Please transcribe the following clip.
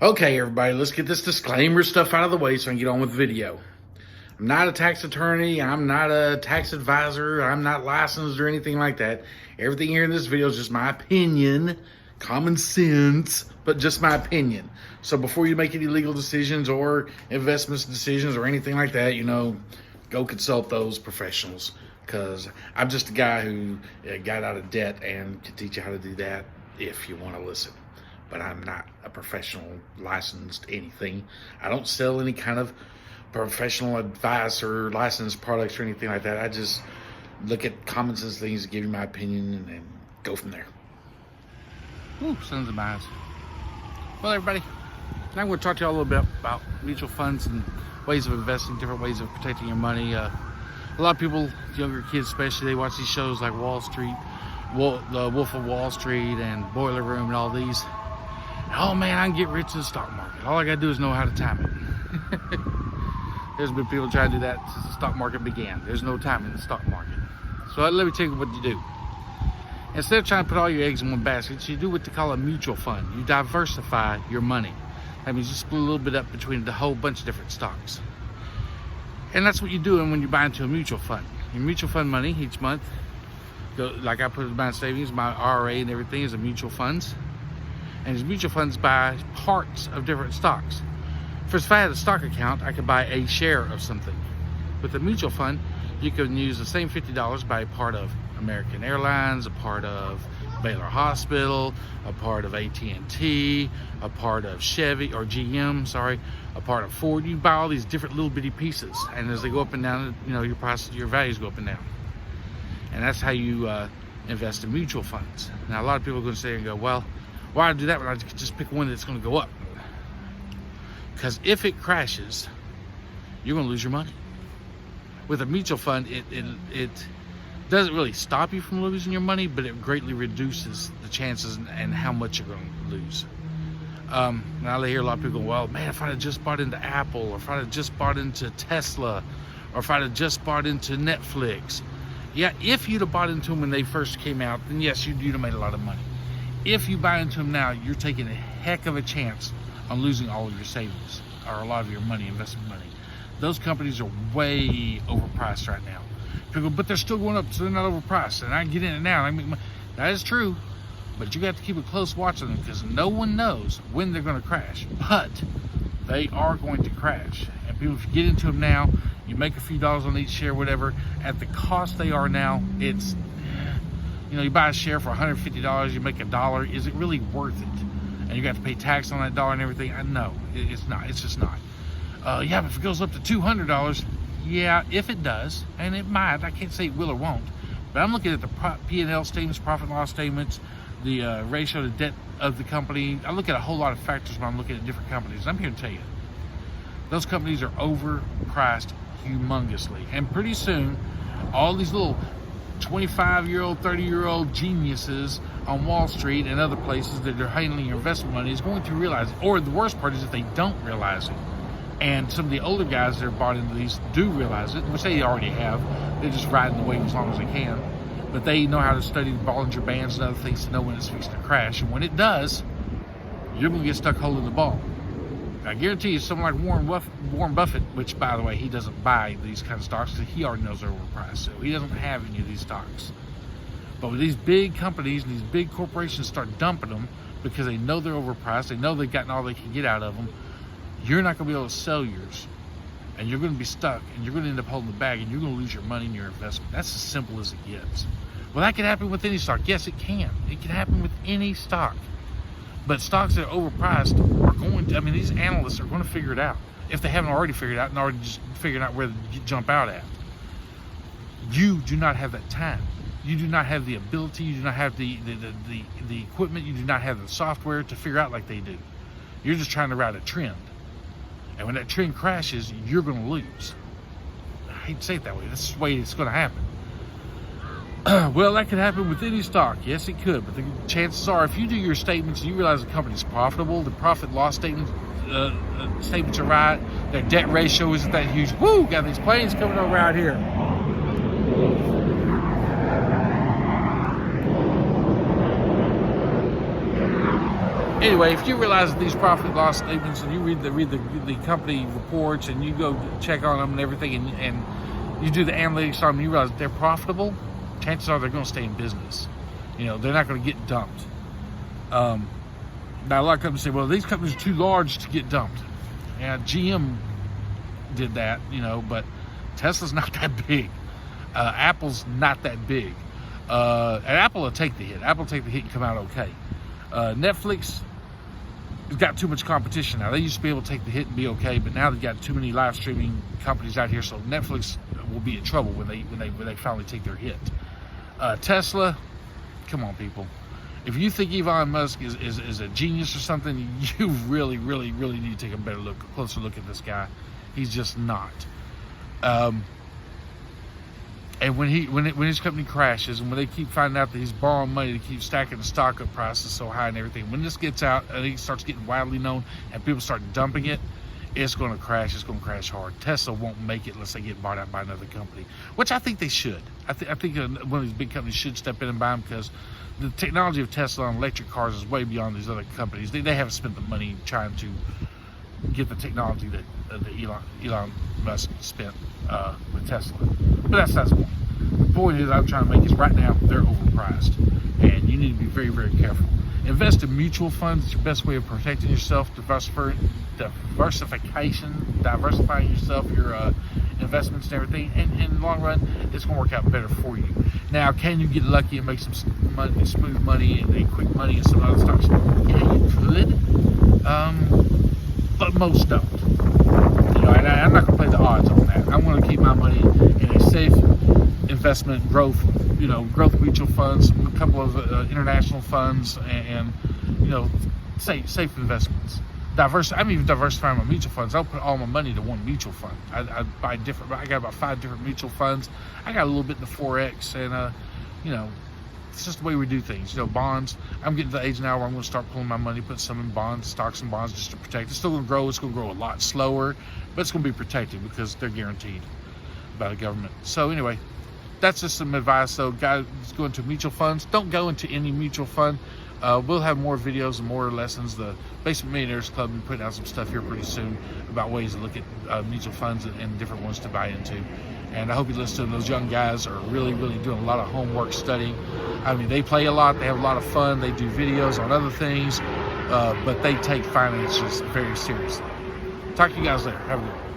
Okay, everybody, let's get this disclaimer stuff out of the way so I can get on with the video. I'm not a tax attorney. I'm not a tax advisor. I'm not licensed or anything like that. Everything here in this video is just my opinion, common sense, but just my opinion. So before you make any legal decisions or investment decisions or anything like that, go consult those professionals, because I'm just a guy who got out of debt and can teach you how to do that if you want to listen. But I'm not a professional licensed anything. I don't sell any kind of professional advice or licensed products or anything like that. I just look at common sense things to give you my opinion and go from there. Ooh, sons of mine. Well, everybody, now I'm going to talk to you all a little bit about mutual funds and ways of investing, different ways of protecting your money. A lot of people, younger kids especially, they watch these shows like Wall Street, the Wolf of Wall Street and Boiler Room and all these. Oh man, I can get rich in the stock market. All I gotta do is know how to time it. There's been people trying to do that since the stock market began. There's no time in the stock market. So let me tell you what you do. Instead of trying to put all your eggs in one basket, you do what they call a mutual fund. You diversify your money. That means you split a little bit up between a whole bunch of different stocks. And that's what you're doing when you buy into a mutual fund. Your mutual fund money each month, like I put in my savings, my RA and everything is a mutual funds. And these mutual funds buy parts of different stocks. First, if I had a stock account, I could buy a share of something. With a mutual fund, you can use the same $50, buy a part of American Airlines, a part of Baylor Hospital, a part of AT&T, a part of Chevy or GM, a part of Ford. You buy all these different little bitty pieces, and as they go up and down, your values go up and down. And that's how you invest in mutual funds. Now, a lot of people are going to say and go, well, why do that when I could just pick one that's going to go up? Because if it crashes, you're going to lose your money. With a mutual fund, it doesn't really stop you from losing your money, but it greatly reduces the chances and how much you're going to lose. Now I hear a lot of people go, well, man, if I'd have just bought into Apple, or if I'd have just bought into Tesla, or if I'd have just bought into Netflix. Yeah, if you'd have bought into them when they first came out, then yes, you'd have made a lot of money. If you buy into them now, you're taking a heck of a chance on losing all of your savings or a lot of your money, investment money. Those companies are way overpriced right now. People go, but they're still going up, so they're not overpriced. And I can get in it now. That is true, but you got to keep a close watch on them, because no one knows when they're going to crash. But they are going to crash. And people, if you get into them now, you make a few dollars on each share, whatever. At the cost they are now, it's, you buy a share for $150, you make $1. Is it really worth it? And you got to pay tax on that dollar and everything. No, it's not. It's just not. Yeah, but if it goes up to $200, yeah, if it does, and it might. I can't say it will or won't. But I'm looking at the P&L statements, profit and loss statements, the ratio to debt of the company. I look at a whole lot of factors when I'm looking at different companies. And I'm here to tell you, those companies are overpriced humongously. And pretty soon, all these little 25-year-old, 30-year-old geniuses on Wall Street and other places that are handling your investment money is going to realize it. Or the worst part is if they don't realize it. And some of the older guys that are bought into these do realize it, which they already have. They're just riding the wave as long as they can. But they know how to study the Bollinger Bands and other things to know when it's fixed to crash. And when it does, you're going to get stuck holding the ball. I guarantee you, someone like Warren Buffett, which, by the way, he doesn't buy these kind of stocks because he already knows they're overpriced. So he doesn't have any of these stocks. But when these big companies and these big corporations start dumping them because they know they're overpriced, they know they've gotten all they can get out of them, you're not going to be able to sell yours. And you're going to be stuck, and you're going to end up holding the bag, and you're going to lose your money and your investment. That's as simple as it gets. Well, that can happen with any stock. Yes, it can. It can happen with any stock. But stocks that are overpriced are going to, these analysts are going to figure it out. If they haven't already figured it out and already just figured out where to jump out at. You do not have that time. You do not have the ability. You do not have the equipment. You do not have the software to figure out like they do. You're just trying to ride a trend. And when that trend crashes, you're going to lose. I hate to say it that way. That's the way it's going to happen. Well, that could happen with any stock. Yes, it could. But the chances are, if you do your statements and you realize the company's profitable, the profit loss statements are right, their debt ratio isn't that huge. Woo! Got these planes coming over out here. Anyway, if you realize that these profit and loss statements, and you read the company reports, and you go check on them and everything, and you do the analytics on them, you realize they're profitable, chances are they're going to stay in business. You know, they're not going to get dumped. Now, a lot of companies say, well, these companies are too large to get dumped. Yeah, GM did that, you know, but Tesla's not that big. Apple's not that big. And Apple will take the hit. Apple will take the hit and come out okay. Netflix has got too much competition now. They used to be able to take the hit and be okay, but now they've got too many live streaming companies out here, so Netflix will be in trouble when they finally take their hit. Tesla, come on, people. If you think Elon Musk is a genius or something, you really need to take a closer look at this guy. He's just not. And when his company crashes, and when they keep finding out that he's borrowing money to keep stacking the stock up prices so high and everything, when this gets out and he starts getting widely known and people start dumping it, it's going to crash. It's going to crash hard. Tesla won't make it unless they get bought out by another company, which I think they should. I think one of these big companies should step in and buy them, because the technology of Tesla on electric cars is way beyond these other companies. They haven't spent the money trying to get the technology that Elon Musk spent with Tesla. But that's the point. The point is I'm trying to make is right now they're overpriced, and you need to be very careful. Invest in mutual funds. It's your best way of protecting yourself, diversifying yourself, your investments and everything. And in the long run, it's going to work out better for you. Now, can you get lucky and make some money, smooth money and quick money and some other stocks? Yeah, you could. But most don't. You know, and I'm not going to play the odds on that. I'm going to keep my money in a safe investment growth mutual funds, a couple of international funds, and you know, safe investments. I'm even diversifying my mutual funds. I'll put all my money to one mutual fund. I buy different. I got about 5 different mutual funds. I got a little bit in the Forex, and you know, it's just the way we do things. You know, bonds. I'm getting to the age now where I'm going to start pulling my money, put some in bonds, stocks and bonds, just to protect. It's still going to grow. It's going to grow a lot slower, but it's going to be protected because they're guaranteed by the government. So anyway, that's just some advice. So guys, go into mutual funds. Don't go into any mutual fund. We'll have more videos and more lessons. The Basement Millionaires Club will be putting out some stuff here pretty soon about ways to look at mutual funds and different ones to buy into. And I hope you listen to them. Those young guys are really doing a lot of homework studying. I mean, they play a lot. They have a lot of fun. They do videos on other things, but they take finances very seriously. Talk to you guys later. Have a good one.